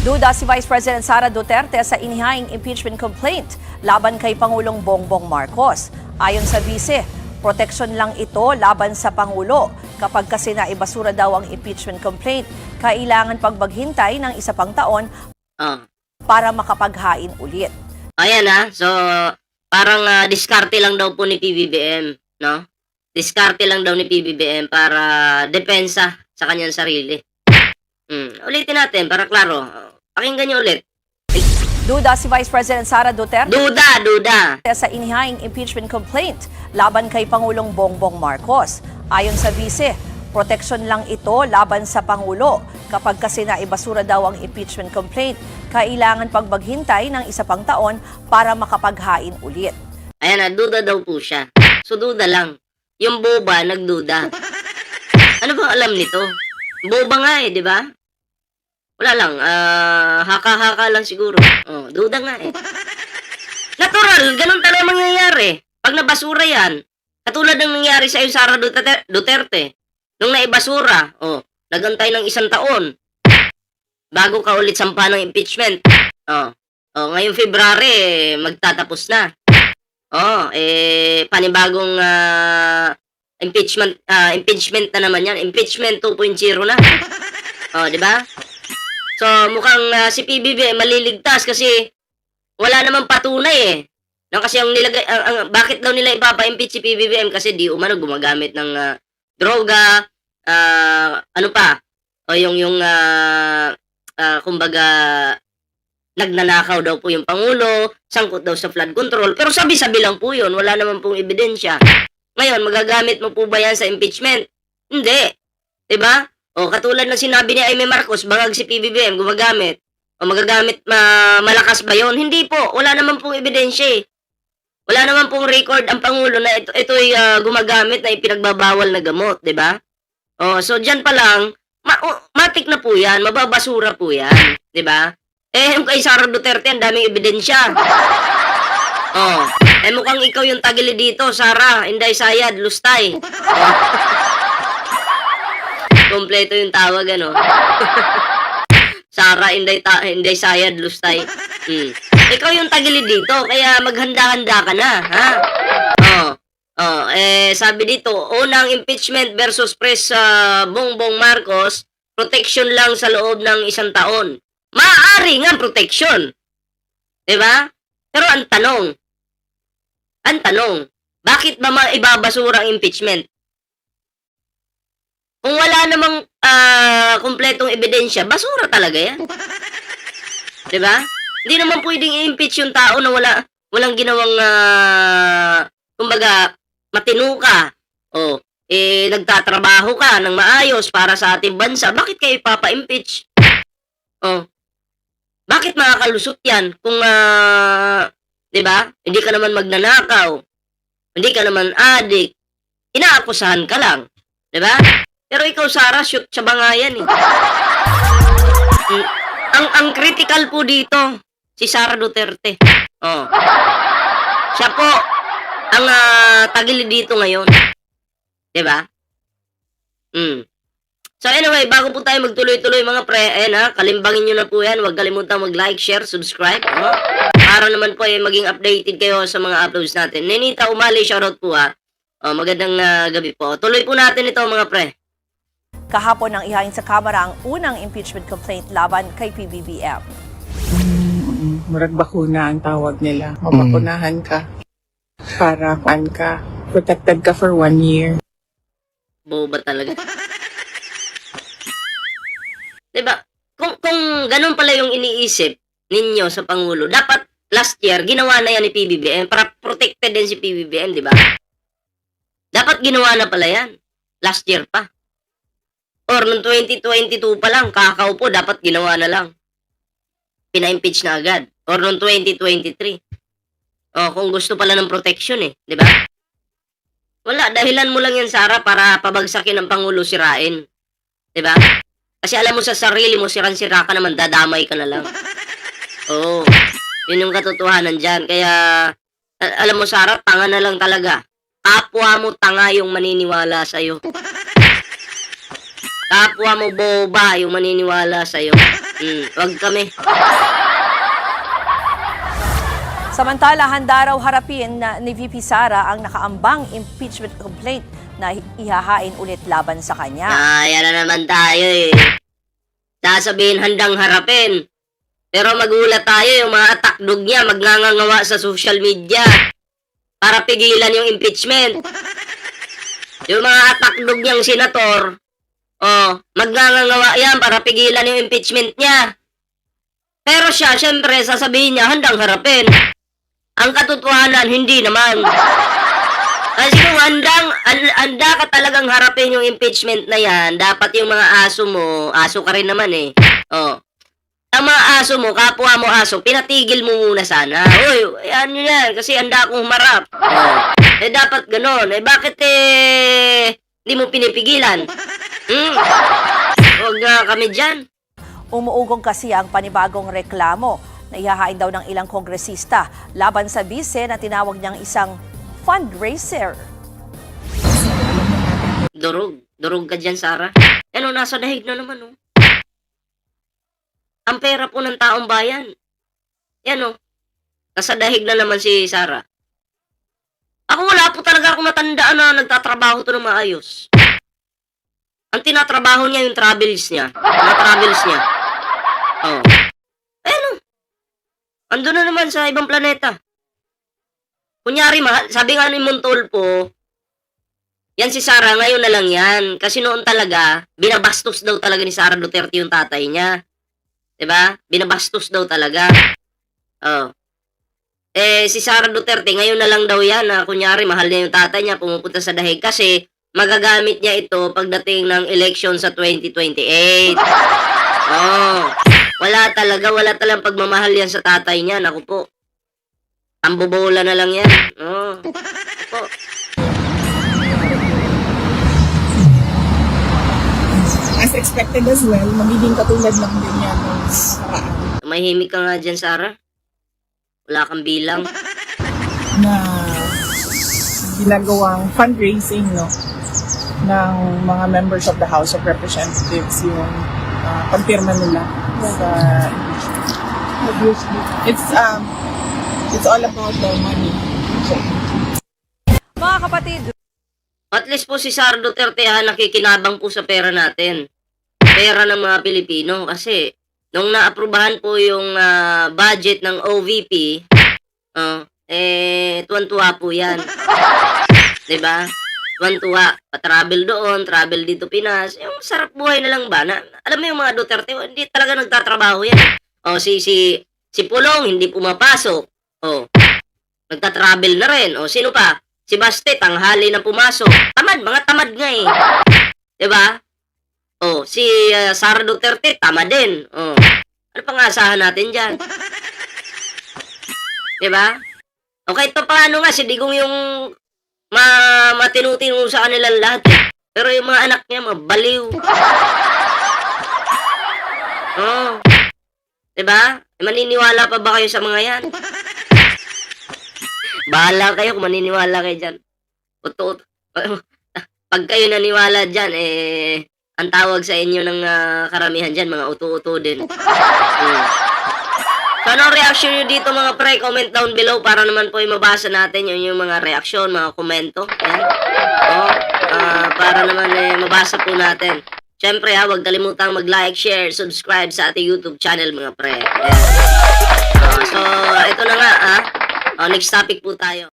Duda si Vice President Sara Duterte sa inihaying impeachment complaint laban kay Pangulong Bongbong Marcos. Ayon sa vice, proteksyon lang ito laban sa Pangulo. Kapag kasi naibasura daw ang impeachment complaint, kailangan pagbaghintay ng isa pang taon para makapaghain ulit. Ayan so parang diskarte lang daw po ni PBBM, no? Diskarte lang daw ni PBBM para depensa sa kanyang sarili. Ulitin natin para klaro. Pakinggan niyo ulit. Duda si Vice President Sara Duterte Duda. sa inihaying impeachment complaint laban kay Pangulong Bongbong Marcos. Ayon sa vice, proteksyon lang ito laban sa Pangulo. Kapag kasi naibasura daw ang impeachment complaint, kailangan pagbaghintay ng isa pang taon para makapaghain ulit. Ayan duda daw po siya. So duda lang. Yung boba, nagduda. Ano bang alam nito? Boba nga di ba? Wala lang, haka-haka lang siguro. Duda nga Natural, ganun talaga mangyayari. Pag nabasura yan, katulad ng nangyari sa iyo, Sara Duterte. Nung naibasura, nagantay ng 1 taon. Bago ka ulit sampa ng impeachment. Ngayong February, magtatapos na. Panibagong impeachment na naman yan. Impeachment 2.0 na. Di ba? So, mukhang si PBBM maliligtas kasi wala namang patunay No, kasi ang nilagay, bakit daw nila ipapa-impeach si PBBM? Kasi di umano gumagamit ng droga, ano pa? O kumbaga, nagnanakaw daw po yung Pangulo, sangkot daw sa flood control. Pero sabi-sabi lang po yun, wala naman pong ebidensya. Ngayon, magagamit mo po ba yan sa impeachment? Hindi. Diba? O katulad ng sinabi ni Aimee Marcos, bangag si PBBM, gumagamit. O magagamit, malakas ba yun? Hindi po. Wala naman pong ebidensya Wala naman pong record ang Pangulo na ito'y gumagamit na ipinagbabawal na gamot, diba? O, so dyan pa lang, matik na po yan, mababasura po yan, diba? Yung kay Sara Duterte, ang daming ebidensya. Mukhang ikaw yung tagili dito, Sara, Inday Sayad, Lustay. Kompleto yung tawag, Sara, Inday Sayad, Lustay. Ikaw yung tagili dito, kaya maghanda-handa ka na, ha? Sabi dito, unang impeachment versus Pres Bongbong Marcos, protection lang sa loob ng 1 taon. Maaari nga protection. Diba? Pero ang tanong, bakit ba maibabasura ang impeachment? Kung wala namang kumpletong ebidensya, basura talaga yan. Diba? Hindi naman pwedeng i-impeach yung tao na walang ginawang, kumbaga, matino ka. Nagtatrabaho ka ng maayos para sa ating bansa. Bakit kayo ipapa-impeach? Bakit makakalusot yan kung, diba? Hindi ka naman magnanakaw. Hindi ka naman adik. Inaakusahan ka lang. Diba? Pero ikaw, Sara, shoot sa bangayan Ang critical po dito, si Sara Duterte. Siya po ang tagili dito ngayon. Diba? So anyway, bago po tayo magtuloy-tuloy mga pre, kalimbangin nyo na po yan. Huwag kalimutan mag-like, share, subscribe. Para naman po maging updated kayo sa mga uploads natin. Nenita Umali, shoutout po magandang gabi po. Tuloy po natin ito mga pre. Kahapon nang ihain sa Kamara ang unang impeachment complaint laban kay PBBM. Murag bakuna ang tawag nila. Mabakunahan ka para protected ka for 1 year. Boba talaga. Diba? Kung ganun pala yung iniisip ninyo sa Pangulo, dapat last year, ginawa na yan ni PBBM para protected din si PBBM, diba? Dapat ginawa na pala yan. Last year pa. Or noong 2022 pa lang, kakaupo, dapat ginawa na lang. Pina-impeach na agad. Or noong 2023. Kung gusto pala ng protection di ba? Wala, dahilan mo lang yan, Sara, para pabagsakin ng Pangulo, sirain. Di ba? Kasi alam mo sa sarili mo, siran-sira ka naman, dadamay ka na lang. Yun yung katotohanan dyan. Kaya, alam mo, Sara, tanga na lang talaga. Kapwa mo tanga yung maniniwala sa'yo. Kapwa mo boba yung maniniwala sa'yo. Wag kami. Samantala, handa raw harapin ni VP Sara ang nakaambang impeachment complaint na ihahain ulit laban sa kanya. Yan na naman tayo eh. Sasabihin handang harapin. Pero magulat tayo yung mga atakdog niya magngangawa sa social media para pigilan yung impeachment. Yung mga atakdog niyang senator, magngangawa yan para pigilan yung impeachment niya. Pero siya, syempre, sasabihin niya handang harapin. Ang katotohanan, hindi naman. Kasi kung handa ka talagang harapin yung impeachment na yan, dapat yung mga aso mo, aso ka rin naman eh. Ang mga aso mo, kapwa mo aso, pinatigil mo muna sana. Uy, ano yan, kasi handa akong humarap. Dapat ganon. Bakit hindi mo pinipigilan? Huwag nga kami dyan. Umuugong kasi ang panibagong reklamo na ihahain daw ng ilang kongresista laban sa bise na tinawag niyang isang fundraiser. Durog ka dyan, Sara. Nasa dahig na naman, oh. Ang pera po ng taong bayan. Yan, oh. Nasa dahig na naman si Sara. Ako wala po talaga akong natandaan na nagtatrabaho to ng maayos. Ang tinatrabaho niya yung travels niya. Mga travels niya. Ando na naman sa ibang planeta. Kunyari, sabi nga ni Montolpo, yan si Sara, ngayon na lang yan. Kasi noon talaga, binabastos daw talaga ni Sara Duterte yung tatay niya. Diba? Binabastos daw talaga. Si Sara Duterte, ngayon na lang daw yan na kunyari, mahal niya yung tatay niya, pumupunta sa dahig. Kasi, magagamit niya ito pagdating ng election sa 2028. Wala talagang pagmamahal yan sa tatay niya. Naku po. Tambobola na lang yan. Po. As expected as well, magiging katulad lang din yan ng paraan Tumahimik ka nga dyan, Sara. Wala kang bilang. na ginagawang fundraising, no, ng mga members of the House of Representatives yung pagpirma nila sa obviously. It's all about the money. So, Mga kapatid, At least po si Sara Duterte nakikinabang po sa pera natin. Pera ng mga Pilipino. Kasi nung naaprubahan po yung budget ng OVP, tuwan-tuwa po yan. Diba? Tuwan-tuwa. Pa-travel doon, travel dito Pinas. Yung sarap buhay na lang ba? Alam mo yung mga Duterte, hindi talaga nagtatrabaho yan. Si Pulong, hindi pumapasok. Nagtatravel na rin. Sino pa? Si Baste, tanghali na pumasok. Tamad, mga tamad nga eh. Diba? Si Sara Duterte, tamad din. Ano pang asahan natin dyan? Diba? Okay, ito paano nga, si Digong yung matinutino sa kanilang lahat eh. Pero yung mga anak niya, mabaliw. Diba? Maniniwala pa ba kayo sa mga yan? Bahala kayo kung maniniwala kayo dyan. Pag kayo naniwala dyan, ang tawag sa inyo ng karamihan dyan, mga uto-uto din. So, anong reaction nyo dito mga pre? Comment down below para naman po mabasa natin yung mga reaksyon, mga komento. Yan. Para naman mabasa po natin. Siyempre huwag kalimutang mag-like, share, subscribe sa ating YouTube channel mga pre. Yan. So, ito na nga next topic po tayo.